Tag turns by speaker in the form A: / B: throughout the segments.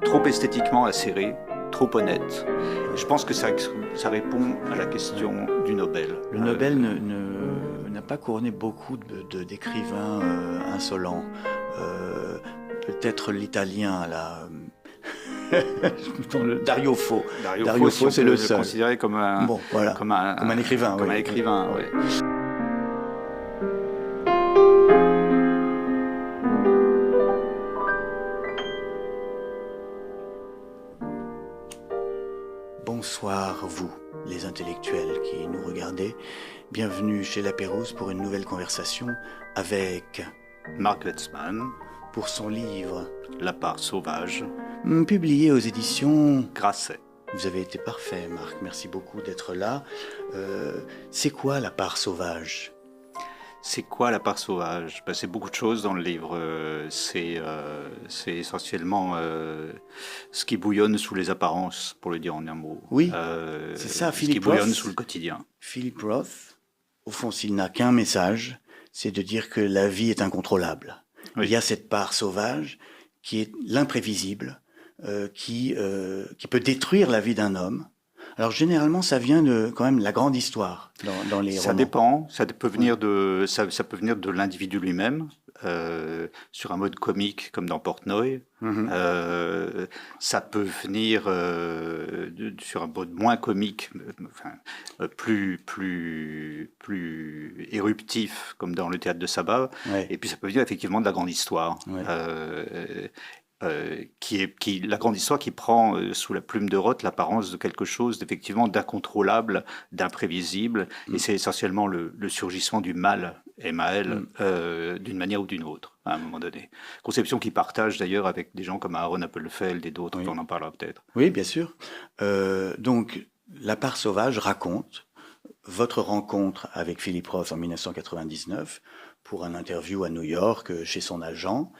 A: trop esthétiquement acéré, trop honnête. Et je pense que ça répond à la question du Nobel.
B: Le Nobel n'a pas couronné beaucoup d'écrivains insolents. Peut-être l'italien, là... Dario Fo.
A: Dario Fo,
B: c'est le seul.
A: Considéré comme un,
B: bon, voilà.
A: comme un
B: écrivain.
A: Comme
B: oui.
A: un écrivain, oui.
B: Bonsoir, vous, les intellectuels qui nous regardez. Bienvenue chez La Pérouse pour une nouvelle conversation avec
A: Mark Wetzmann,
B: pour son livre
A: La part sauvage,
B: publié aux éditions
A: Grasset.
B: Vous avez été parfait, Marc. Merci beaucoup d'être là. C'est quoi la part sauvage ?
A: C'est quoi la part sauvage ? C'est beaucoup de choses dans le livre. C'est essentiellement ce qui bouillonne sous les apparences, pour le dire en un mot.
B: Oui, c'est ça, Philippe
A: Roth. Ce qui bouillonne
B: Roth,
A: sous le quotidien.
B: Philippe Roth, au fond, s'il n'a qu'un message, c'est de dire que la vie est incontrôlable. Oui. Il y a cette part sauvage qui est l'imprévisible, qui peut détruire la vie d'un homme. Alors généralement, ça vient de quand même la grande histoire dans les romans.
A: Ça dépend. Ça peut venir ça peut venir de l'individu lui-même, sur un mode comique comme dans Portnoy. Mm-hmm. Ça peut venir sur un mode moins comique, plus éruptif comme dans le théâtre de Sabat. Ouais. Et puis ça peut venir effectivement de la grande histoire. Ouais. La grande histoire qui prend sous la plume de Roth l'apparence de quelque chose d'effectivement d'incontrôlable, d'imprévisible, et c'est essentiellement le surgissement du mal, M-A-L, d'une manière ou d'une autre, à un moment donné. Conception qu'il partage d'ailleurs avec des gens comme Aaron Appelfeld et d'autres, oui. On en parlera peut-être.
B: Oui, bien sûr. Donc, La part sauvage raconte votre rencontre avec Philippe Roth en 1999 pour un interview à New York chez son agent,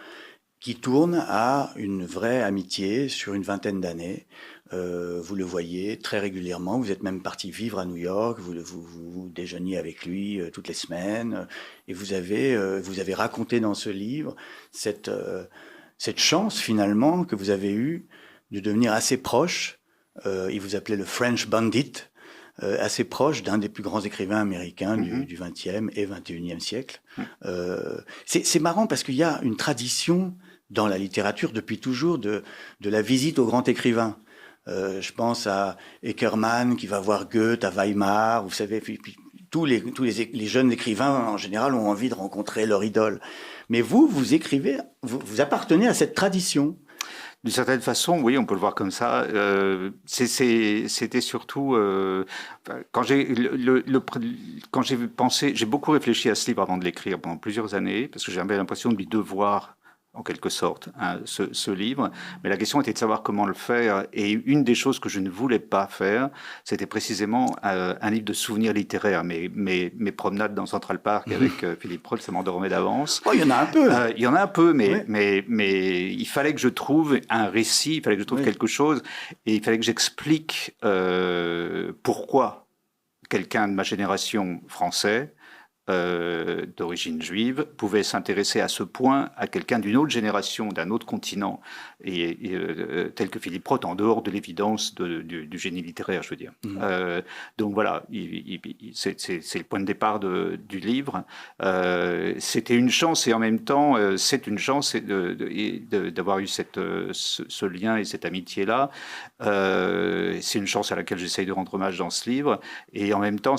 B: qui tourne à une vraie amitié sur une vingtaine d'années. Vous le voyez très régulièrement. Vous êtes même parti vivre à New York. Vous déjeuniez avec lui toutes les semaines. Et vous avez raconté dans ce livre cette chance finalement que vous avez eue de devenir assez proche. Il vous appelait le French Bandit. Assez proche d'un des plus grands écrivains américains du XXe et XXIe siècle. C'est marrant parce qu'il y a une tradition dans la littérature depuis toujours de la visite au grand écrivain. Je pense à Eckermann qui va voir Goethe à Weimar. Vous savez, puis tous les jeunes écrivains en général ont envie de rencontrer leur idole. Mais vous écrivez, vous appartenez à cette tradition.
A: D'une certaine façon, oui, on peut le voir comme ça. C'était surtout quand j'ai pensé, j'ai beaucoup réfléchi à ce livre avant de l'écrire pendant plusieurs années, parce que j'avais l'impression de lui devoir, en quelque sorte, ce livre. Mais la question était de savoir comment le faire. Et une des choses que je ne voulais pas faire, c'était précisément un livre de souvenirs littéraires. Mes promenades dans Central Park avec Philippe Roth, ça m'endormait d'avance.
B: Oh, il y en a un peu.
A: Il y en a un peu, mais il fallait que je trouve un récit, il fallait que je trouve quelque chose, et il fallait que j'explique pourquoi quelqu'un de ma génération français, d'origine juive, pouvait s'intéresser à ce point à quelqu'un d'une autre génération, d'un autre continent, tel que Philippe Roth, en dehors de l'évidence du génie littéraire, je veux dire. Donc voilà, c'est le point de départ du livre. C'était une chance, et en même temps, c'est une chance d'avoir eu ce lien et cette amitié-là. C'est une chance à laquelle j'essaye de rendre hommage dans ce livre, et en même temps,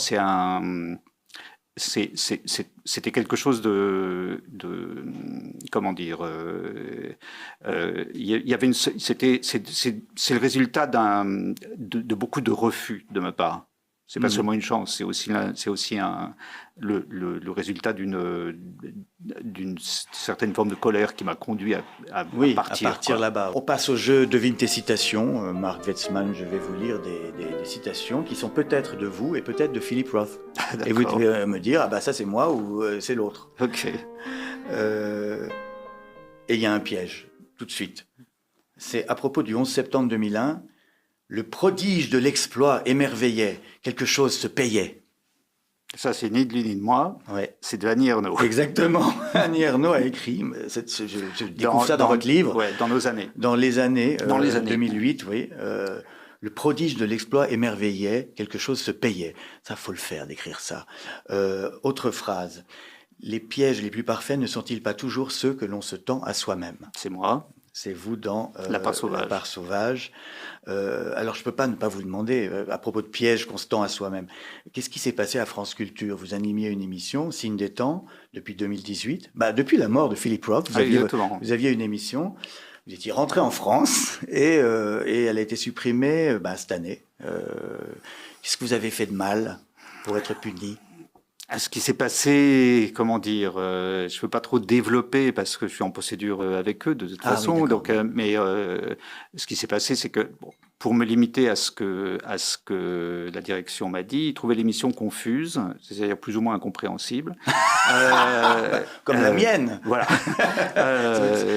A: c'était quelque chose de comment dire, il y avait c'est le résultat de beaucoup de refus de ma part. C'est pas seulement une chance, c'est aussi le résultat d'une certaine forme de colère qui m'a conduit à partir
B: là-bas. On passe au jeu devine tes citations. Mark Wetzmann, je vais vous lire des citations qui sont peut-être de vous et peut-être de Philippe Roth. Et vous devez me dire, ça c'est moi ou c'est l'autre.
A: Ok.
B: Et il y a un piège, tout de suite. C'est à propos du 11 septembre 2001. Le prodige de l'exploit émerveillait, quelque chose se payait.
A: Ça, c'est ni de lui ni de moi,
B: Ouais.
A: c'est de Annie Ernaux.
B: Exactement. Annie Ernaux a écrit, je découvre ça dans votre livre.
A: Ouais, dans nos années.
B: Dans les années,
A: Dans les années.
B: 2008, oui. Le prodige de l'exploit émerveillait, quelque chose se payait. Ça, faut le faire, d'écrire ça. Autre phrase. Les pièges les plus parfaits ne sont-ils pas toujours ceux que l'on se tend à soi-même?
A: C'est moi.
B: C'est vous dans
A: La part sauvage.
B: La part sauvage. Alors, je peux pas ne pas vous demander, à propos de pièges qu'on se tend à soi-même, qu'est-ce qui s'est passé à France Culture? Vous animiez une émission, Signe des temps, depuis 2018. Depuis la mort de Philippe Roth, vous aviez une émission. Vous étiez rentré en France et elle a été supprimée cette année. Qu'est-ce que vous avez fait de mal pour être puni?
A: Ce qui s'est passé, comment dire, je ne peux pas trop développer parce que je suis en procédure avec eux de toute façon.
B: Oui,
A: donc, mais ce qui s'est passé, c'est que pour me limiter à ce que la direction m'a dit, ils trouvaient l'émission confuse, c'est-à-dire plus ou moins incompréhensible.
B: Comme la mienne.
A: Voilà.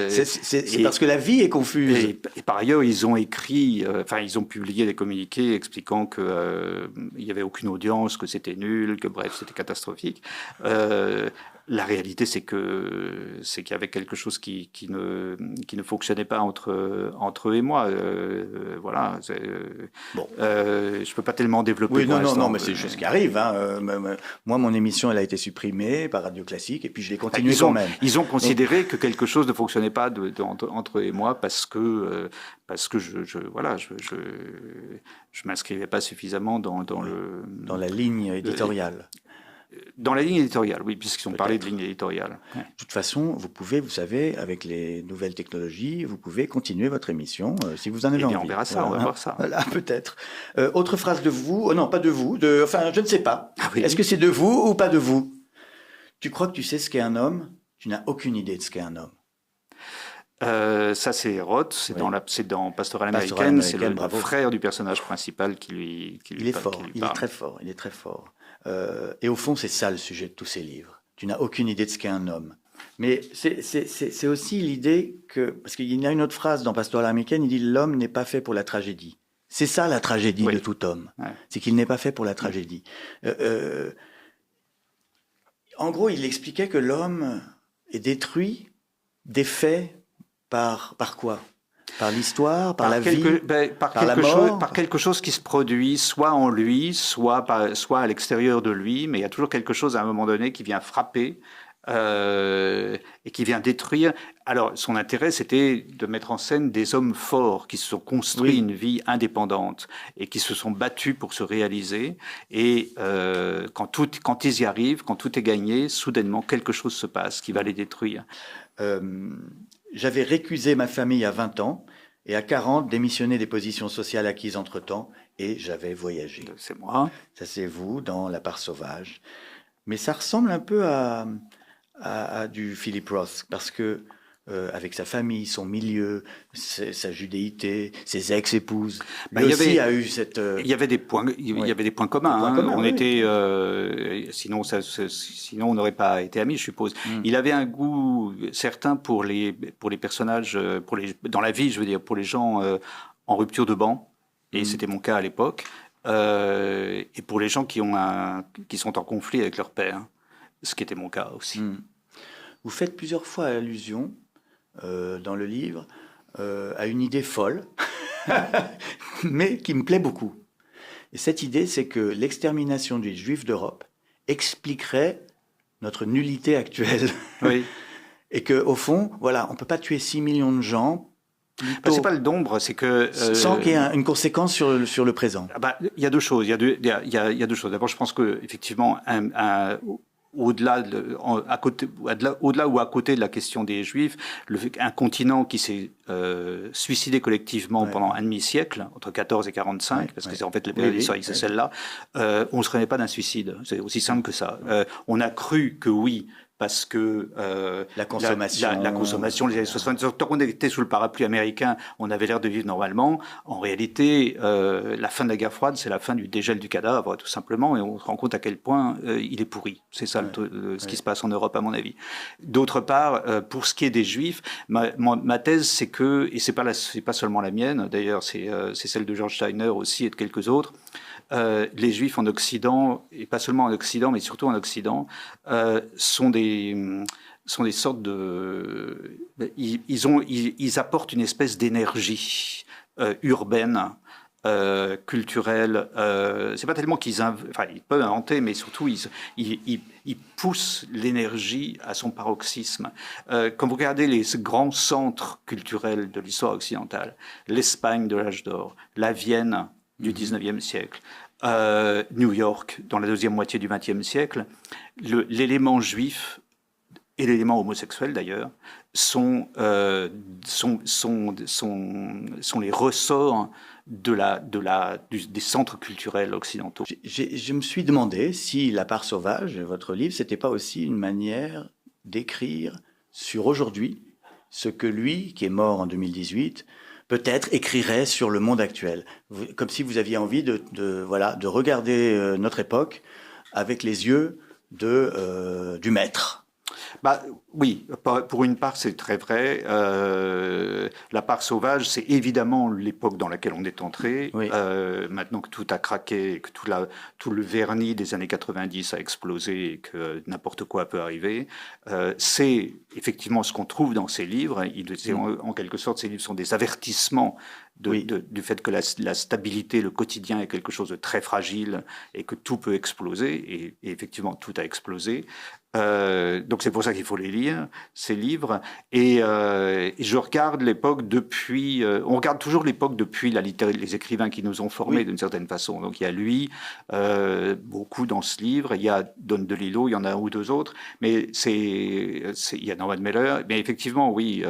B: C'est parce que la vie est confuse.
A: Et par ailleurs, ils ont écrit, ils ont publié des communiqués expliquant que il y avait aucune audience, que c'était nul, que bref, c'était catastrophique. La réalité, c'est qu'il y avait quelque chose qui ne fonctionnait pas entre eux et moi. Voilà. Je peux pas tellement développer.
B: Oui, non, mais c'est juste ce qui arrive. Hein. Moi, mon émission, elle a été supprimée par Radio Classique, et puis je l'ai continuée quand même.
A: Ils ont considéré que quelque chose ne fonctionnait pas entre eux et moi parce que je m'inscrivais pas suffisamment dans
B: la ligne éditoriale.
A: Dans la ligne éditoriale, oui, puisqu'ils ont parlé de ligne éditoriale.
B: De toute façon, vous pouvez, vous savez, avec les nouvelles technologies, vous pouvez continuer votre émission si vous en avez envie.
A: On verra ça, on va voir ça.
B: Voilà, peut-être. Autre phrase de vous, non, pas de vous, je ne sais pas.
A: Ah oui.
B: Est-ce que c'est de vous ou pas de vous? Tu crois que tu sais ce qu'est un homme? Tu n'as aucune idée de ce qu'est un homme.
A: Ça, c'est Roth, c'est dans Pastorale américaine, c'est le frère du personnage principal qui lui
B: Il est fort, il est très fort. Et au fond, c'est ça le sujet de tous ces livres. Tu n'as aucune idée de ce qu'est un homme. Mais c'est aussi l'idée que... Parce qu'il y a une autre phrase dans Pastorale américaine, il dit « L'homme n'est pas fait pour la tragédie ». C'est ça la tragédie de tout homme. Ouais. C'est qu'il n'est pas fait pour la tragédie. En gros, il expliquait que l'homme est détruit, défait par quoi? Par l'histoire, par la vie, par la mort,
A: par quelque chose qui se produit soit en lui, soit à l'extérieur de lui, mais il y a toujours quelque chose à un moment donné qui vient frapper et qui vient détruire. Alors, son intérêt, c'était de mettre en scène des hommes forts qui se sont construits une vie indépendante et qui se sont battus pour se réaliser. Et quand ils y arrivent, quand tout est gagné, soudainement, quelque chose se passe qui va les détruire.
B: J'avais récusé ma famille à 20 ans et à 40, démissionné des positions sociales acquises entre-temps et j'avais voyagé.
A: C'est moi.
B: Ça, c'est vous dans La part sauvage. Mais ça ressemble un peu à du Philip Roth parce que avec sa famille, son milieu, sa judéité, ses ex-épouses. Lui aussi a eu cette...
A: Il y avait des points communs. On était... sinon, on n'aurait pas été amis, je suppose. Il avait un goût certain pour les personnages, dans la vie, je veux dire, pour les gens en rupture de banc. Et c'était mon cas à l'époque. Et pour les gens qui sont en conflit avec leur père. Ce qui était mon cas aussi.
B: Vous faites plusieurs fois allusion dans le livre à une idée folle, mais qui me plaît beaucoup. Et cette idée, c'est que l'extermination des Juifs d'Europe expliquerait notre nullité actuelle.
A: Oui.
B: Et qu'au fond, voilà, on ne peut pas tuer 6 millions de gens.
A: C'est pas le nombre, c'est que...
B: sans qu'il y ait une conséquence sur le présent.
A: Il y a deux choses. Il y a deux choses. D'abord, je pense qu'effectivement, au-delà ou à côté de la question des Juifs, un continent qui s'est suicidé collectivement pendant un demi-siècle, entre 14 et 45, parce que c'est en fait la période historique, c'est celle-là, on ne se remet pas d'un suicide. C'est aussi simple que ça. On a cru que oui, parce que
B: la consommation,
A: la consommation, les années 60, tant qu'on était sous le parapluie américain, on avait l'air de vivre normalement. En réalité, la fin de la guerre froide, c'est la fin du dégel du cadavre, tout simplement, et on se rend compte à quel point il est pourri. C'est ça ce qui se passe en Europe, à mon avis. D'autre part, pour ce qui est des Juifs, ma thèse, c'est que, et c'est pas seulement la mienne, d'ailleurs, c'est celle de George Steiner aussi et de quelques autres. Les Juifs en Occident, et pas seulement en Occident, mais surtout en Occident, sont des sortes de... Ils apportent une espèce d'énergie urbaine, culturelle. C'est pas tellement qu'ils ils peuvent inventer, mais surtout ils poussent l'énergie à son paroxysme. Quand vous regardez les grands centres culturels de l'histoire occidentale, l'Espagne de l'âge d'or, la Vienne du 19e siècle, New York dans la deuxième moitié du 20e siècle, l'élément juif et l'élément homosexuel d'ailleurs sont les ressorts des centres culturels occidentaux.
B: Je me suis demandé si La part sauvage, votre livre, c'était pas aussi une manière d'écrire sur aujourd'hui ce que lui, qui est mort en 2018, peut-être écrirait sur le monde actuel, comme si vous aviez envie de regarder notre époque avec les yeux du maître.
A: Oui, pour une part, c'est très vrai. La part sauvage, c'est évidemment l'époque dans laquelle on est entré.
B: Oui.
A: Maintenant que tout a craqué, que tout le vernis des années 90 a explosé et que n'importe quoi peut arriver, c'est effectivement ce qu'on trouve dans ces livres. En quelque sorte, ces livres sont des avertissements du fait que la stabilité, le quotidien est quelque chose de très fragile et que tout peut exploser. Et effectivement, tout a explosé. Donc c'est pour ça qu'il faut les lire, ces livres. Et je regarde l'époque depuis... on regarde toujours l'époque depuis les écrivains qui nous ont formés d'une certaine façon. Donc il y a lui, beaucoup dans ce livre. Il y a Don DeLillo, il y en a un ou deux autres. Mais il y a Norman Mailer. Mais effectivement, oui.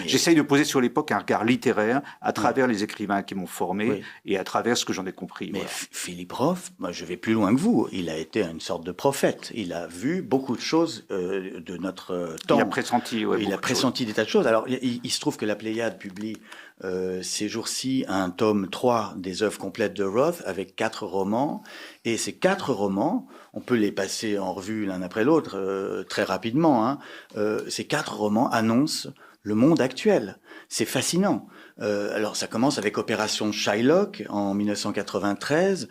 A: J'essaye de poser sur l'époque un regard littéraire à travers les écrivains qui m'ont formé et à travers ce que j'en ai compris.
B: Mais Philippe Roth, moi je vais plus loin que vous. Il a été une sorte de prophète. Il a vu beaucoup de choses de notre temps.
A: Il a pressenti,
B: il a pressenti des tas de choses. Alors, il se trouve que la Pléiade publie ces jours-ci un tome 3 des œuvres complètes de Roth avec 4 romans. Et ces 4 romans, on peut les passer en revue l'un après l'autre très rapidement. Ces 4 romans annoncent le monde actuel. C'est fascinant. Alors ça commence avec Opération Shylock en 1993,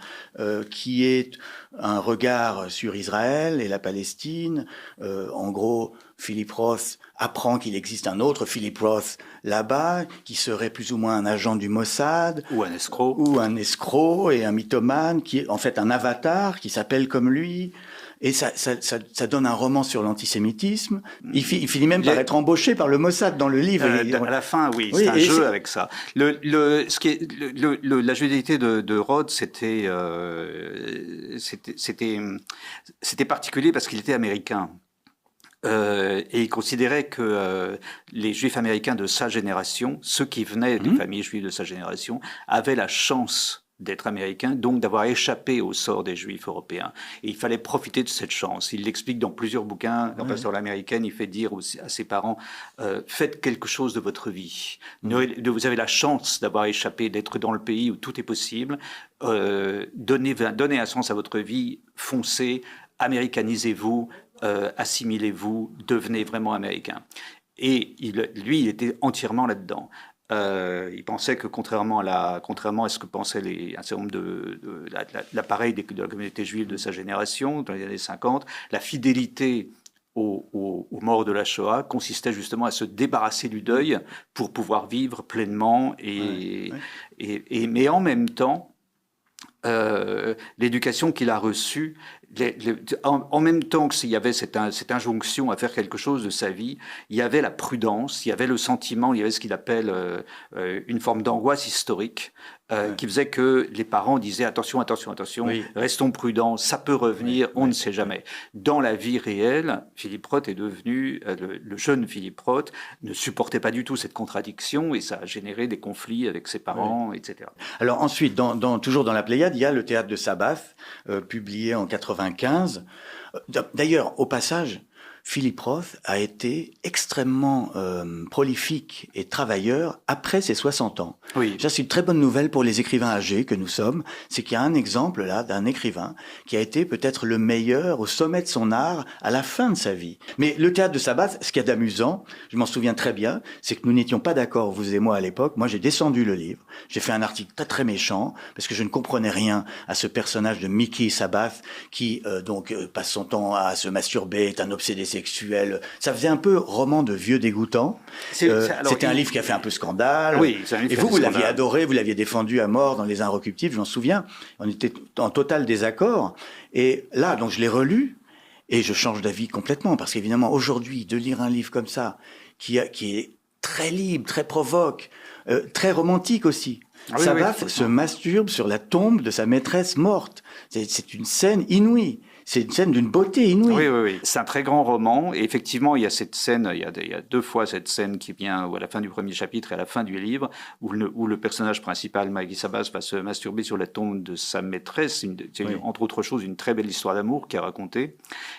B: qui est un regard sur Israël et la Palestine. En gros, Philip Roth apprend qu'il existe un autre Philip Roth là-bas, qui serait plus ou moins un agent du Mossad.
A: Ou un escroc.
B: Ou un escroc et un mythomane, qui est en fait un avatar, qui s'appelle comme lui. Et ça donne un roman sur l'antisémitisme. Il finit même par être embauché par le Mossad dans le livre.
A: À la fin, c'est un jeu avec ça. La judéité de Roth, c'était particulier parce qu'il était américain. Et il considérait que les Juifs américains de sa génération, ceux qui venaient des familles juives de sa génération, avaient la chance d'être américain, donc d'avoir échappé au sort des Juifs européens. Et il fallait profiter de cette chance. Il l'explique dans plusieurs bouquins. Dans Pasteur l'américaine, il fait dire aussi à ses parents, faites quelque chose de votre vie. Vous avez la chance d'avoir échappé, d'être dans le pays où tout est possible. Donnez un sens à votre vie, foncez, américanisez-vous, assimilez-vous, devenez vraiment américain. Et lui, il était entièrement là-dedans. Il pensait que contrairement à ce que pensaient un certain nombre de l'appareil de la communauté juive de sa génération dans les années 50, la fidélité aux morts de la Shoah consistait justement à se débarrasser du deuil pour pouvoir vivre pleinement mais en même temps l'éducation qu'il a reçue, en même temps qu'il y avait cette injonction à faire quelque chose de sa vie, il y avait la prudence, il y avait le sentiment, il y avait ce qu'il appelle une forme d'angoisse historique, qui faisait que les parents disaient attention, restons prudents, ça peut revenir, on ne sait jamais. Dans la vie réelle, Philippe Roth est devenu, le jeune Philippe Roth ne supportait pas du tout cette contradiction et ça a généré des conflits avec ses parents, etc.
B: Alors ensuite, toujours dans la Pléiade, il y a le théâtre de Sabbath, publié en 95. D'ailleurs, au passage, Philippe Roth a été extrêmement prolifique et travailleur après ses 60 ans.
A: Oui.
B: Ça, c'est une très bonne nouvelle pour les écrivains âgés que nous sommes. C'est qu'il y a un exemple là d'un écrivain qui a été peut-être le meilleur au sommet de son art à la fin de sa vie. Mais le théâtre de Sabbath, ce qu'il y a d'amusant, je m'en souviens très bien, c'est que nous n'étions pas d'accord, vous et moi à l'époque. Moi, j'ai descendu le livre. J'ai fait un article très très méchant parce que je ne comprenais rien à ce personnage de Mickey Sabbath qui passe son temps à se masturber, est un obsédé sexuel. Ça faisait un peu roman de vieux dégoûtant. C'était un livre qui a fait un peu scandale.
A: Oui,
B: et vous l'aviez adoré, vous l'aviez défendu à mort dans Les Inrecuptibles, je m'en souviens. On était en total désaccord. Et là, donc je l'ai relu et je change d'avis complètement parce qu'évidemment aujourd'hui, de lire un livre comme ça qui est très libre, très provoque, très romantique aussi. Sabbath se masturbe sur la tombe de sa maîtresse morte. C'est une scène inouïe. C'est une scène d'une beauté inouïe.
A: Oui. C'est un très grand roman. Et effectivement, il y a cette scène, il y a deux fois cette scène qui vient à la fin du premier chapitre et à la fin du livre, où le personnage principal, Maggie Sabbath, va se masturber sur la tombe de sa maîtresse. Entre autres choses, une très belle histoire d'amour qui est racontée.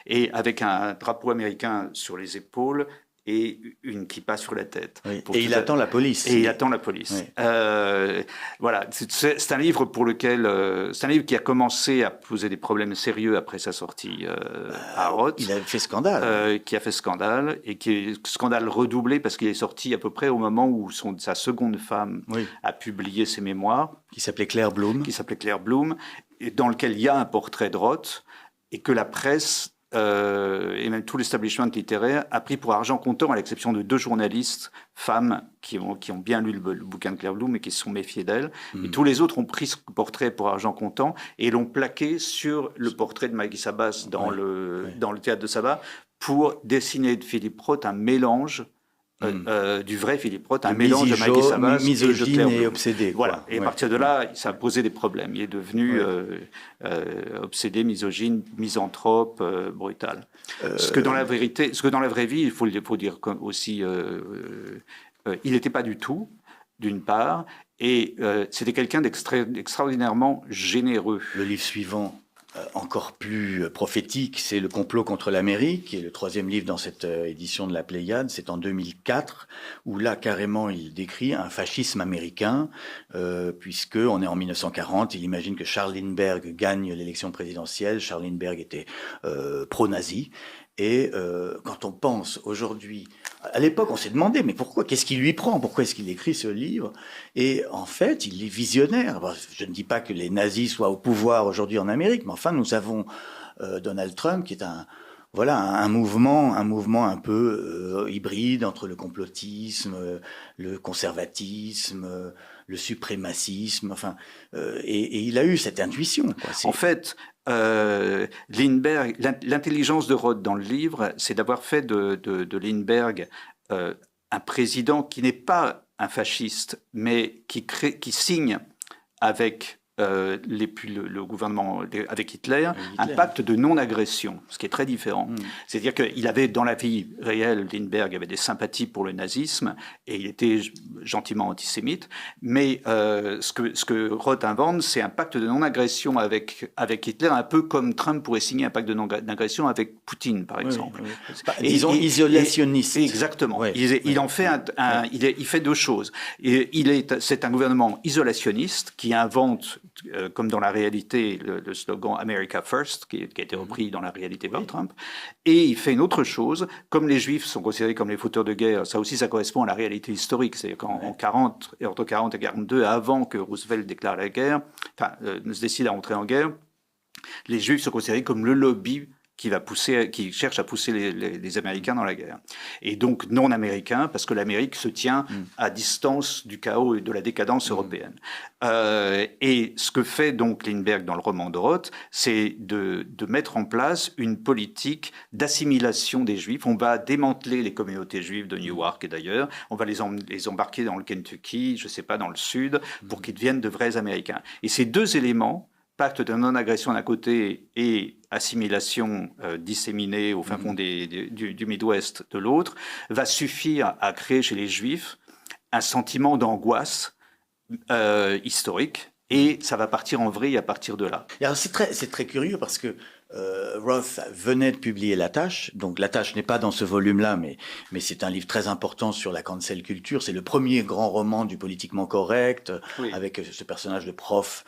A: Et avec un drapeau américain sur les épaules, et une kippa sur la tête.
B: Oui. Et il attend la police.
A: Et il attend la police. Oui. Voilà, c'est un livre pour lequel, c'est un livre qui a commencé à poser des problèmes sérieux après sa sortie à Roth.
B: Il a fait scandale.
A: Qui a fait scandale et qui est scandale redoublé parce qu'il est sorti à peu près au moment où sa seconde femme a publié ses mémoires.
B: Qui s'appelait Claire Bloom.
A: Et dans lequel il y a un portrait de Roth et que la presse et même tout l'establishment littéraire a pris pour argent comptant, à l'exception de 2 journalistes femmes qui ont bien lu le bouquin de Claire Bloom et qui se sont méfiés d'elle. Et tous les autres ont pris ce portrait pour argent comptant et l'ont plaqué sur le portrait de Maggie Sabbath dans le théâtre de Sabbath pour dessiner de Philippe Roth un mélange du vrai Philippe Roth, un mélange de Maggie Sabbath
B: misogyne et obsédé.
A: Voilà. Et à partir de là, ça a posé des problèmes. Il est devenu obsédé, misogyne, misanthrope, brutal. Ce que dans la vraie vie, il faut dire aussi, il n'était pas du tout, d'une part, et c'était quelqu'un d'extraordinairement généreux.
B: Le livre suivant, encore plus prophétique, c'est Le complot contre l'Amérique, qui est le 3e livre dans cette édition de la Pléiade. C'est en 2004, où là, carrément, il décrit un fascisme américain, puisque on est en 1940. Il imagine que Charles Lindbergh gagne l'élection présidentielle. Charles Lindbergh était pro-nazi. Et quand on pense aujourd'hui, à l'époque, on s'est demandé, mais pourquoi, qu'est-ce qui lui prend? Pourquoi est-ce qu'il écrit ce livre? Et en fait, il est visionnaire. Bon, je ne dis pas que les nazis soient au pouvoir aujourd'hui en Amérique, mais enfin, nous avons Donald Trump, qui est un mouvement un peu hybride entre le complotisme, le conservatisme, le suprémacisme, et il a eu cette intuition, quoi.
A: En fait, Lindbergh, l'intelligence de Roth dans le livre, c'est d'avoir fait de Lindbergh un président qui n'est pas un fasciste, mais qui signe avec le gouvernement avec Hitler, un pacte de non-agression, ce qui est très différent. C'est-à-dire qu'il avait, dans la vie réelle, Lindbergh avait des sympathies pour le nazisme et il était gentiment antisémite, mais ce que Roth invente, c'est un pacte de non-agression avec Hitler, un peu comme Trump pourrait signer un pacte de non-agression avec Poutine, par exemple.
B: Disons isolationniste.
A: Exactement. Il en fait il fait 2 choses. C'est un gouvernement isolationniste qui invente, comme dans la réalité, le slogan America First, qui a été repris dans la réalité par Trump. Et il fait une autre chose, comme les Juifs sont considérés comme les fauteurs de guerre, ça aussi, ça correspond à la réalité historique. C'est-à-dire entre 40 et 42, avant que Roosevelt déclare la guerre, se décide à entrer en guerre, les Juifs sont considérés comme le lobby qui cherche à pousser les Américains dans la guerre. Et donc non américain, parce que l'Amérique se tient à distance du chaos et de la décadence européenne. Et ce que fait donc Lindbergh dans le roman de Roth, c'est de mettre en place une politique d'assimilation des Juifs. On va démanteler les communautés juives de Newark et d'ailleurs, on va les embarquer dans le Kentucky, je ne sais pas, dans le sud, pour qu'ils deviennent de vrais Américains. Et ces 2 éléments, pacte de non-agression d'un côté et assimilation disséminée au fin fond du Midwest de l'autre, va suffire à créer chez les Juifs un sentiment d'angoisse historique, et ça va partir en vrille à partir de là.
B: Alors c'est très curieux parce que Roth venait de publier La Tâche, donc La Tâche n'est pas dans ce volume-là, mais c'est un livre très important sur la cancel culture. C'est le premier grand roman du politiquement correct,
A: Oui.
B: avec ce personnage de prof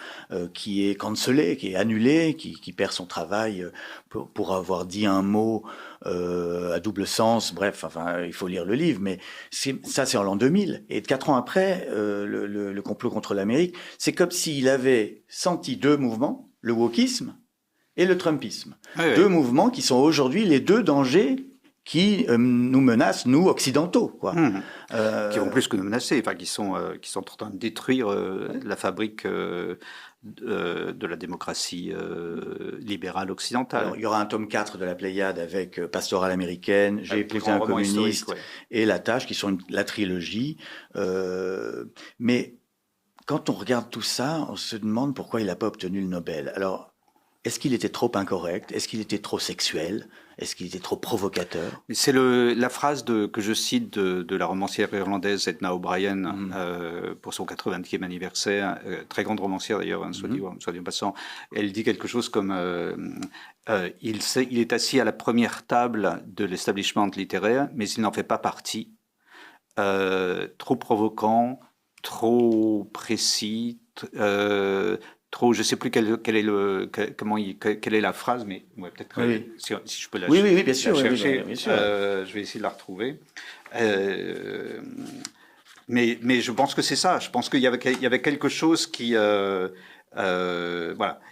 B: qui est cancelé, qui est annulé, qui perd son travail pour avoir dit un mot à double sens. Bref, enfin, il faut lire le livre, mais ça c'est en l'an 2000. Et 4 ans après, le complot contre l'Amérique, c'est comme s'il avait senti deux mouvements, le wokisme et le trumpisme.
A: Oui,
B: deux mouvements qui sont aujourd'hui les deux dangers qui nous menacent, nous, occidentaux. Quoi.
A: Qui vont plus que nous menacer, enfin, qui sont en train de détruire la fabrique de la démocratie libérale occidentale.
B: Alors, il y aura un tome 4 de la Pléiade avec Pastorale américaine, J'ai épousé un communiste et La Tâche, qui sont la trilogie. Mais quand on regarde tout ça, on se demande pourquoi il n'a pas obtenu le Nobel. Alors, est-ce qu'il était trop incorrect? Est-ce qu'il était trop sexuel? Est-ce qu'il était trop provocateur?
A: C'est la phrase que je cite de la romancière irlandaise Edna O'Brien pour son 80e anniversaire, très grande romancière d'ailleurs, soit dit en passant. Elle dit quelque chose comme il est assis à la première table de l'establishment littéraire, mais il n'en fait pas partie. Trop provoquant, trop précis. Trop, je sais plus quelle est la phrase, mais ouais, peut-être si je peux la chercher.
B: Oui, bien sûr. Bien sûr.
A: Je vais essayer de la retrouver. Mais je pense que c'est ça. Je pense qu'il y avait quelque chose qui voilà.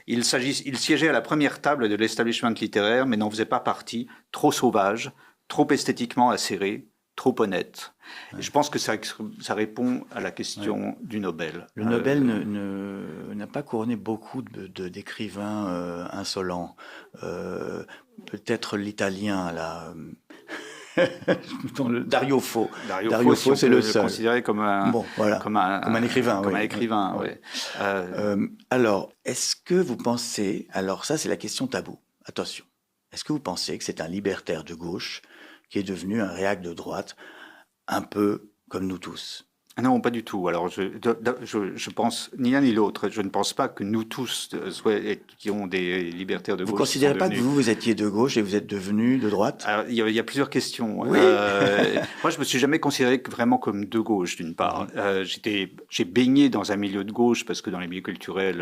A: Il siégeait à la première table de l'establishment littéraire, mais n'en faisait pas partie. Trop sauvage, trop esthétiquement acéré, trop honnête. Et je pense que ça répond à la question du Nobel.
B: Le Nobel n'a pas couronné beaucoup d'écrivains insolents. Peut-être l'italien, là. Dario Fo.
A: Dario Fo, c'est le seul. Considéré comme un
B: écrivain.
A: Comme un écrivain, oui.
B: Alors, est-ce que vous pensez... Alors ça, c'est la question taboue. Attention. Est-ce que vous pensez que c'est un libertaire de gauche qui est devenu un réac de droite, un peu comme nous tous?
A: Non, pas du tout. Alors, je pense ni l'un ni l'autre. Je ne pense pas que nous tous qui ont des libertaires de gauche.
B: Vous ne considérez pas que vous étiez de gauche et vous êtes devenu de droite?
A: Alors, il y a plusieurs questions.
B: Oui.
A: Moi, je me suis jamais considéré vraiment comme de gauche, d'une part. J'ai baigné dans un milieu de gauche parce que dans les milieux culturels,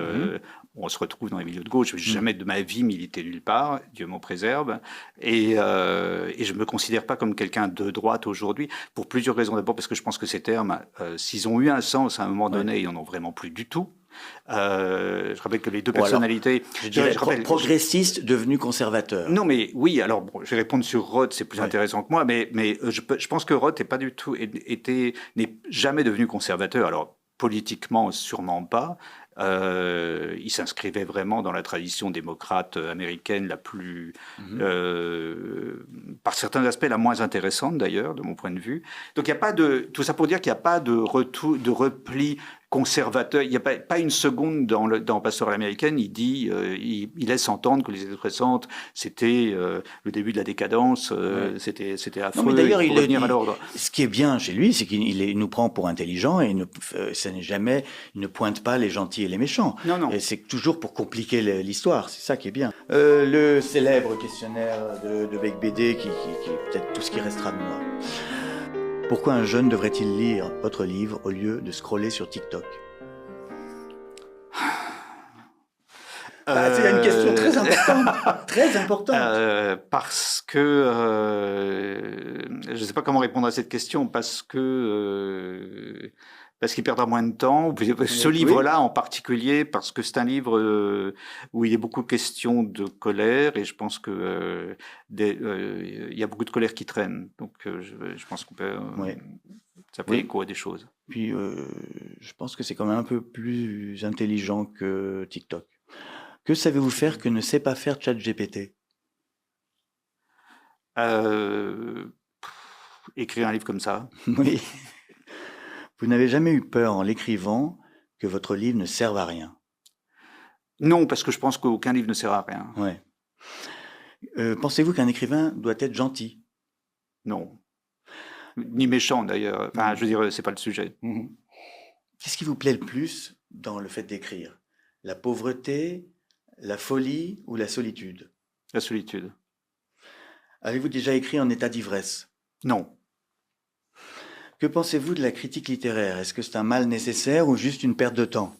A: on se retrouve dans les milieux de gauche. Je n'ai jamais de ma vie milité nulle part. Dieu m'en préserve. Et je me considère pas comme quelqu'un de droite aujourd'hui pour plusieurs raisons. D'abord parce que je pense que ces termes s'ils ont eu un sens à un moment donné, ils n'en ont vraiment plus du tout. Je rappelle que les deux personnalités...
B: Je dirais progressiste devenu conservateur.
A: Non, mais oui, alors bon, je vais répondre sur Roth, c'est plus intéressant que moi, mais je pense que Roth n'est jamais devenu conservateur. Alors, politiquement, sûrement pas. Il s'inscrivait vraiment dans la tradition démocrate américaine la plus, par certains aspects, la moins intéressante d'ailleurs, de mon point de vue. Donc il n'y a pas tout ça pour dire qu'il n'y a pas de repli conservateur. Il n'y a pas une seconde dans Pastorale américaine. Il dit, il laisse entendre que les années c'était le début de la décadence, c'était affreux.
B: Non, mais d'ailleurs,
A: il faut revenir à l'ordre.
B: Ce qui est bien chez lui, c'est qu'il nous prend pour intelligents et il ne pointe pas les gentils et les méchants.
A: Non.
B: Et c'est toujours pour compliquer l'histoire. C'est ça qui est bien. Le célèbre questionnaire de Becbédé, qui est peut-être tout ce qui restera de moi. Pourquoi un jeune devrait-il lire votre livre au lieu de scroller sur TikTok? C'est une question très importante. Très importante.
A: Parce que je ne sais pas comment répondre à cette question. Parce qu'il perdra moins de temps. Ce livre-là en particulier, parce que c'est un livre où il y a beaucoup question de colère, et je pense que il y a beaucoup de colère qui traîne. Donc je pense qu'on peut... ça fait écho à des choses.
B: Puis je pense que c'est quand même un peu plus intelligent que TikTok. Que savez-vous faire que ne sait pas faire ChatGPT?
A: Écrire un livre comme ça.
B: Oui. Vous n'avez jamais eu peur en l'écrivant que votre livre ne serve à rien?
A: Non, parce que je pense qu'aucun livre ne sert à rien.
B: Ouais. Pensez-vous qu'un écrivain doit être gentil?
A: Non. Ni méchant d'ailleurs. Enfin, je veux dire, c'est pas le sujet.
B: Qu'est-ce qui vous plaît le plus dans le fait d'écrire? La pauvreté, la folie ou la solitude?
A: La solitude.
B: Avez-vous déjà écrit en état d'ivresse?
A: Non.
B: Que pensez-vous de la critique littéraire? Est-ce que c'est un mal nécessaire ou juste une perte de temps?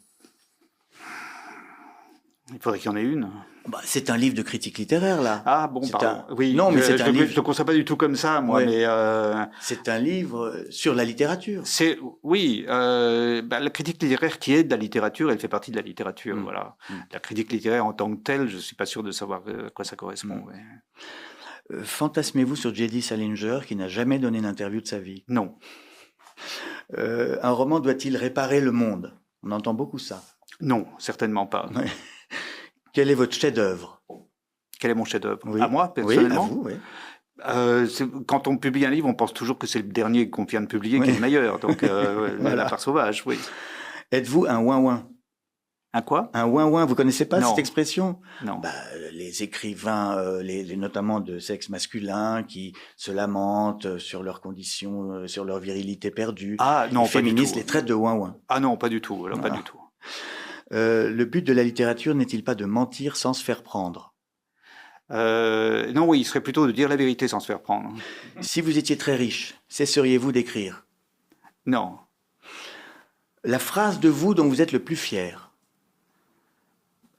A: Il faudrait qu'il y en ait une.
B: Bah, c'est un livre de critique littéraire, là.
A: Ah bon, pardon. Oui,
B: non, mais c'est un livre.
A: Je le conçois pas du tout comme ça, moi.
B: Ouais.
A: Mais
B: c'est un livre sur la littérature.
A: La critique littéraire qui est de la littérature, elle fait partie de la littérature. Voilà. La critique littéraire en tant que telle, je suis pas sûr de savoir à quoi ça correspond. Ouais.
B: Fantasmez-vous sur J.D. Salinger, qui n'a jamais donné d'interview de sa vie?
A: Non.
B: Un roman doit-il réparer le monde? On entend beaucoup ça.
A: Non, certainement pas.
B: Ouais. Quel est votre chef-d'œuvre?
A: Quel est mon chef-d'œuvre?
B: Oui.
A: À moi, personnellement?
B: Oui, à vous, oui.
A: Quand on publie un livre, on pense toujours que c'est le dernier qu'on vient de publier qui est le meilleur. Donc, voilà. La part sauvage, oui.
B: Êtes-vous un ouin-ouin?
A: Un quoi?
B: Un ouin-ouin, vous connaissez pas cette expression?
A: Non.
B: Les écrivains, notamment de sexe masculin, qui se lamentent sur leurs conditions, sur leur virilité perdue.
A: Ah non,
B: les féministes les traitent de ouin-ouin.
A: Ah non, pas du tout. Alors, pas du tout.
B: Le but de la littérature n'est-il pas de mentir sans se faire prendre?
A: Non, oui, il serait plutôt de dire la vérité sans se faire prendre.
B: Si vous étiez très riche, cesseriez-vous d'écrire?
A: Non.
B: La phrase de vous dont vous êtes le plus fier?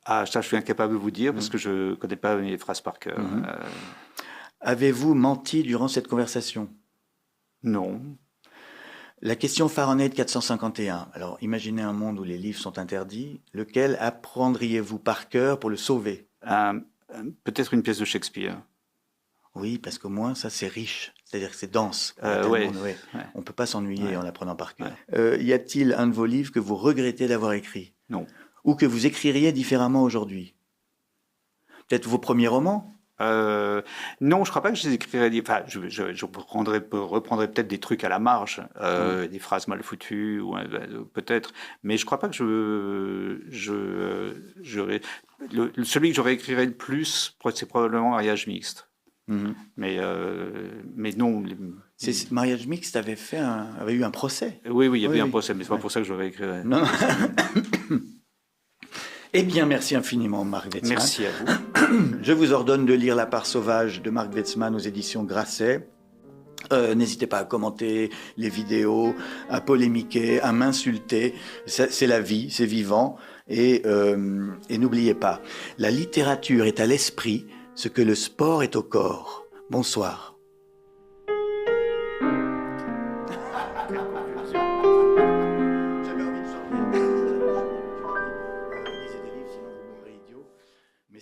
A: Ah, ça, je suis incapable de vous dire parce que je ne connais pas mes phrases par cœur.
B: Avez-vous menti durant cette conversation?
A: Non.
B: La question Fahrenheit 451. Alors, imaginez un monde où les livres sont interdits. Lequel apprendriez-vous par cœur pour le sauver?
A: Peut-être une pièce de Shakespeare.
B: Oui, parce qu'au moins, ça, c'est riche. C'est-à-dire que c'est dense.
A: Ouais.
B: On ne peut pas s'ennuyer en l'apprenant par cœur. Y a-t-il un de vos livres que vous regrettez d'avoir écrit?
A: Non.
B: Ou que vous écririez différemment aujourd'hui? Peut-être vos premiers romans?
A: Non, je crois pas que je les écrirais. Enfin, je reprendrais peut-être des trucs à la marge, des phrases mal foutues, ou peut-être. Mais je crois pas que celui que j'aurais écrirais le plus, c'est probablement Mariage mixte. Mais non.
B: Mariage mixte avait eu un procès.
A: Oui, il y avait un procès, mais c'est pas pour ça que j'aurais écrit.
B: Non. Eh bien, merci infiniment, Marc Wetzmann.
A: Merci à vous.
B: Je vous ordonne de lire La part sauvage de Marc Wetzmann aux éditions Grasset. N'hésitez pas à commenter les vidéos, à polémiquer, à m'insulter. C'est la vie, c'est vivant. Et n'oubliez pas, la littérature est à l'esprit ce que le sport est au corps. Bonsoir.